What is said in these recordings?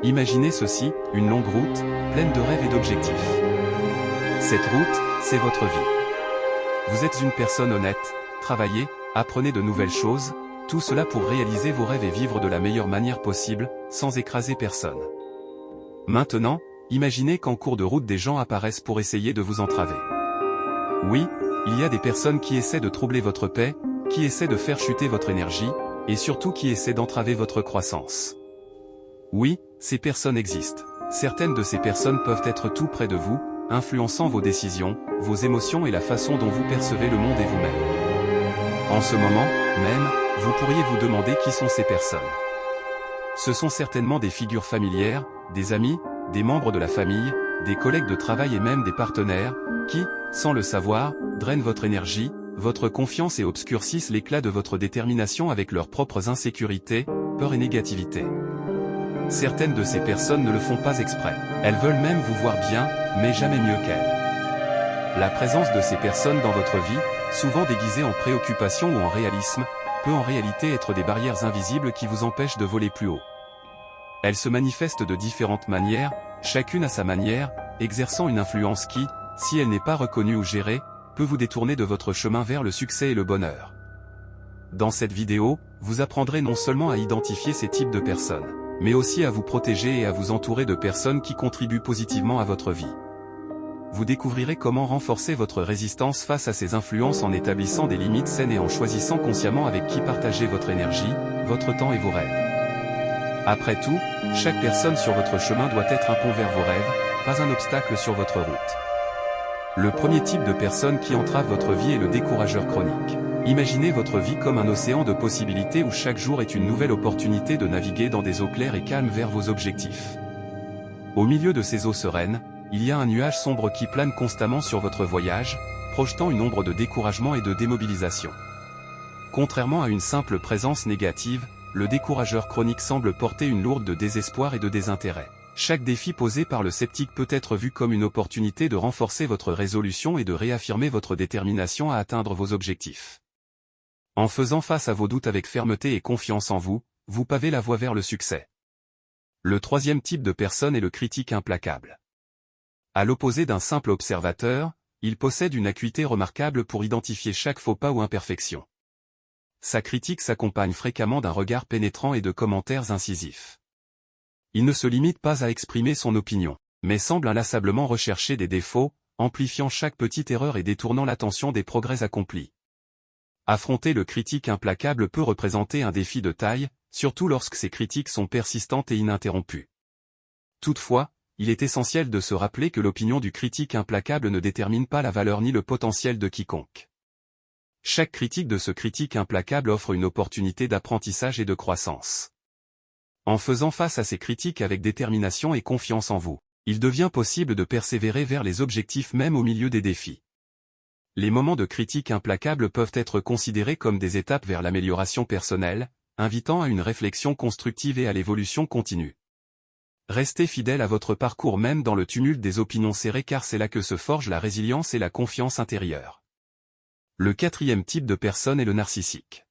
Imaginez ceci, une longue route, pleine de rêves et d'objectifs. Cette route, c'est votre vie. Vous êtes une personne honnête, travaillez, apprenez de nouvelles choses, tout cela pour réaliser vos rêves et vivre de la meilleure manière possible, sans écraser personne. Maintenant, imaginez qu'en cours de route des gens apparaissent pour essayer de vous entraver. Oui, il y a des personnes qui essaient de troubler votre paix, qui essaient de faire chuter votre énergie, et surtout qui essaient d'entraver votre croissance. Oui, ces personnes existent. Certaines de ces personnes peuvent être tout près de vous, influençant vos décisions, vos émotions et la façon dont vous percevez le monde et vous-même. En ce moment, même, vous pourriez vous demander qui sont ces personnes. Ce sont certainement des figures familières, des amis, des membres de la famille, des collègues de travail et même des partenaires, qui, sans le savoir, drainent votre énergie, votre confiance et obscurcissent l'éclat de votre détermination avec leurs propres insécurités, peurs et négativité. Certaines de ces personnes ne le font pas exprès. Elles veulent même vous voir bien, mais jamais mieux qu'elles. La présence de ces personnes dans votre vie, souvent déguisées en préoccupation ou en réalisme, peut en réalité être des barrières invisibles qui vous empêchent de voler plus haut. Elles se manifestent de différentes manières, chacune à sa manière, exerçant une influence qui, si elle n'est pas reconnue ou gérée, peut vous détourner de votre chemin vers le succès et le bonheur. Dans cette vidéo, vous apprendrez non seulement à identifier ces types de personnes, mais aussi à vous protéger et à vous entourer de personnes qui contribuent positivement à votre vie. Vous découvrirez comment renforcer votre résistance face à ces influences en établissant des limites saines et en choisissant consciemment avec qui partager votre énergie, votre temps et vos rêves. Après tout, chaque personne sur votre chemin doit être un pont vers vos rêves, pas un obstacle sur votre route. Le premier type de personne qui entrave votre vie est le décourageur chronique. Imaginez votre vie comme un océan de possibilités où chaque jour est une nouvelle opportunité de naviguer dans des eaux claires et calmes vers vos objectifs. Au milieu de ces eaux sereines, il y a un nuage sombre qui plane constamment sur votre voyage, projetant une ombre de découragement et de démobilisation. Contrairement à une simple présence négative, le décourageur chronique semble porter une lourde de désespoir et de désintérêt. Chaque défi posé par le sceptique peut être vu comme une opportunité de renforcer votre résolution et de réaffirmer votre détermination à atteindre vos objectifs. En faisant face à vos doutes avec fermeté et confiance en vous, vous pavez la voie vers le succès. Le troisième type de personne est le critique implacable. À l'opposé d'un simple observateur, il possède une acuité remarquable pour identifier chaque faux pas ou imperfection. Sa critique s'accompagne fréquemment d'un regard pénétrant et de commentaires incisifs. Il ne se limite pas à exprimer son opinion, mais semble inlassablement rechercher des défauts, amplifiant chaque petite erreur et détournant l'attention des progrès accomplis. Affronter le critique implacable peut représenter un défi de taille, surtout lorsque ces critiques sont persistantes et ininterrompues. Toutefois, il est essentiel de se rappeler que l'opinion du critique implacable ne détermine pas la valeur ni le potentiel de quiconque. Chaque critique de ce critique implacable offre une opportunité d'apprentissage et de croissance. En faisant face à ces critiques avec détermination et confiance en vous, il devient possible de persévérer vers les objectifs même au milieu des défis. Les moments de critique implacable peuvent être considérés comme des étapes vers l'amélioration personnelle, invitant à une réflexion constructive et à l'évolution continue. Restez fidèle à votre parcours même dans le tumulte des opinions serrées car c'est là que se forgent la résilience et la confiance intérieure. Le quatrième type de personne est le narcissique.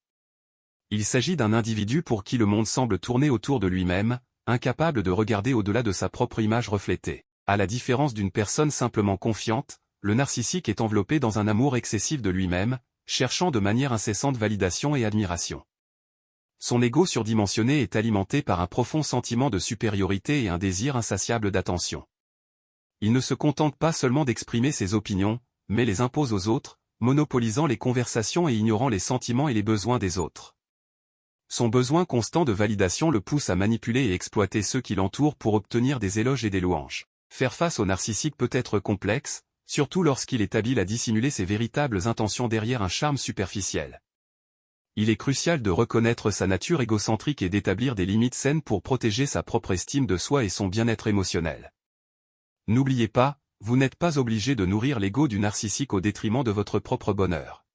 Il s'agit d'un individu pour qui le monde semble tourner autour de lui-même, incapable de regarder au-delà de sa propre image reflétée. À la différence d'une personne simplement confiante, le narcissique est enveloppé dans un amour excessif de lui-même, cherchant de manière incessante validation et admiration. Son ego surdimensionné est alimenté par un profond sentiment de supériorité et un désir insatiable d'attention. Il ne se contente pas seulement d'exprimer ses opinions, mais les impose aux autres, monopolisant les conversations et ignorant les sentiments et les besoins des autres. Son besoin constant de validation le pousse à manipuler et exploiter ceux qui l'entourent pour obtenir des éloges et des louanges. Faire face au narcissique peut être complexe, surtout lorsqu'il est habile à dissimuler ses véritables intentions derrière un charme superficiel. Il est crucial de reconnaître sa nature égocentrique et d'établir des limites saines pour protéger sa propre estime de soi et son bien-être émotionnel. N'oubliez pas, vous n'êtes pas obligé de nourrir l'ego du narcissique au détriment de votre propre bonheur.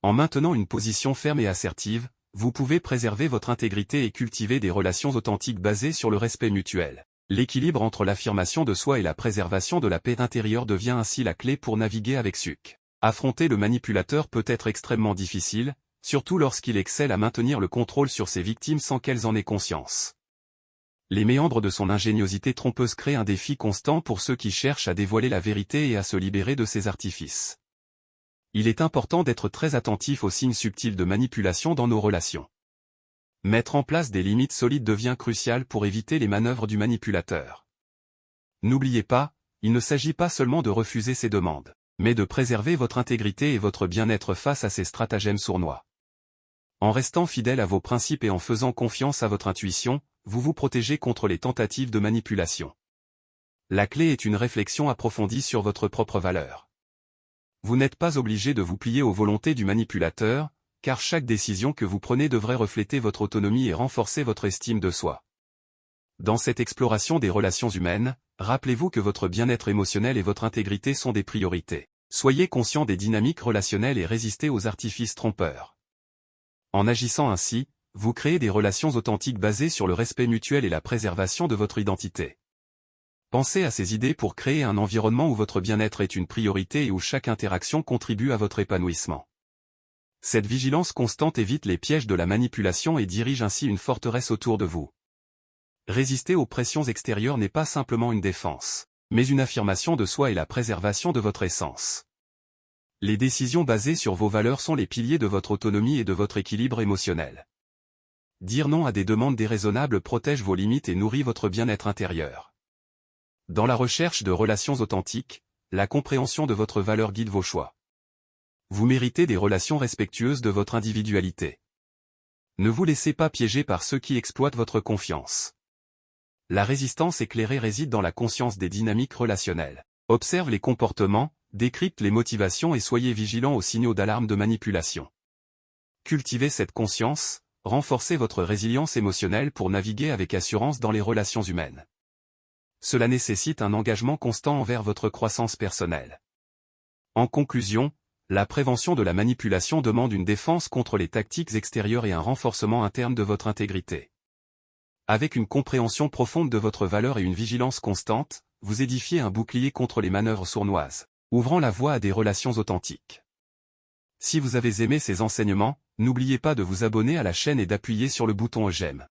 En maintenant une position ferme et assertive, vous pouvez préserver votre intégrité et cultiver des relations authentiques basées sur le respect mutuel. L'équilibre entre l'affirmation de soi et la préservation de la paix intérieure devient ainsi la clé pour naviguer avec succès. Affronter le manipulateur peut être extrêmement difficile, surtout lorsqu'il excelle à maintenir le contrôle sur ses victimes sans qu'elles en aient conscience. Les méandres de son ingéniosité trompeuse créent un défi constant pour ceux qui cherchent à dévoiler la vérité et à se libérer de ses artifices. Il est important d'être très attentif aux signes subtils de manipulation dans nos relations. Mettre en place des limites solides devient crucial pour éviter les manœuvres du manipulateur. N'oubliez pas, il ne s'agit pas seulement de refuser ses demandes, mais de préserver votre intégrité et votre bien-être face à ces stratagèmes sournois. En restant fidèle à vos principes et en faisant confiance à votre intuition, vous vous protégez contre les tentatives de manipulation. La clé est une réflexion approfondie sur votre propre valeur. Vous n'êtes pas obligé de vous plier aux volontés du manipulateur, car chaque décision que vous prenez devrait refléter votre autonomie et renforcer votre estime de soi. Dans cette exploration des relations humaines, rappelez-vous que votre bien-être émotionnel et votre intégrité sont des priorités. Soyez conscient des dynamiques relationnelles et résistez aux artifices trompeurs. En agissant ainsi, vous créez des relations authentiques basées sur le respect mutuel et la préservation de votre identité. Pensez à ces idées pour créer un environnement où votre bien-être est une priorité et où chaque interaction contribue à votre épanouissement. Cette vigilance constante évite les pièges de la manipulation et dirige ainsi une forteresse autour de vous. Résister aux pressions extérieures n'est pas simplement une défense, mais une affirmation de soi et la préservation de votre essence. Les décisions basées sur vos valeurs sont les piliers de votre autonomie et de votre équilibre émotionnel. Dire non à des demandes déraisonnables protège vos limites et nourrit votre bien-être intérieur. Dans la recherche de relations authentiques, la compréhension de votre valeur guide vos choix. Vous méritez des relations respectueuses de votre individualité. Ne vous laissez pas piéger par ceux qui exploitent votre confiance. La résistance éclairée réside dans la conscience des dynamiques relationnelles. Observe les comportements, décrypte les motivations et soyez vigilant aux signaux d'alarme de manipulation. Cultivez cette conscience, renforcez votre résilience émotionnelle pour naviguer avec assurance dans les relations humaines. Cela nécessite un engagement constant envers votre croissance personnelle. En conclusion, la prévention de la manipulation demande une défense contre les tactiques extérieures et un renforcement interne de votre intégrité. Avec une compréhension profonde de votre valeur et une vigilance constante, vous édifiez un bouclier contre les manœuvres sournoises, ouvrant la voie à des relations authentiques. Si vous avez aimé ces enseignements, n'oubliez pas de vous abonner à la chaîne et d'appuyer sur le bouton j'aime.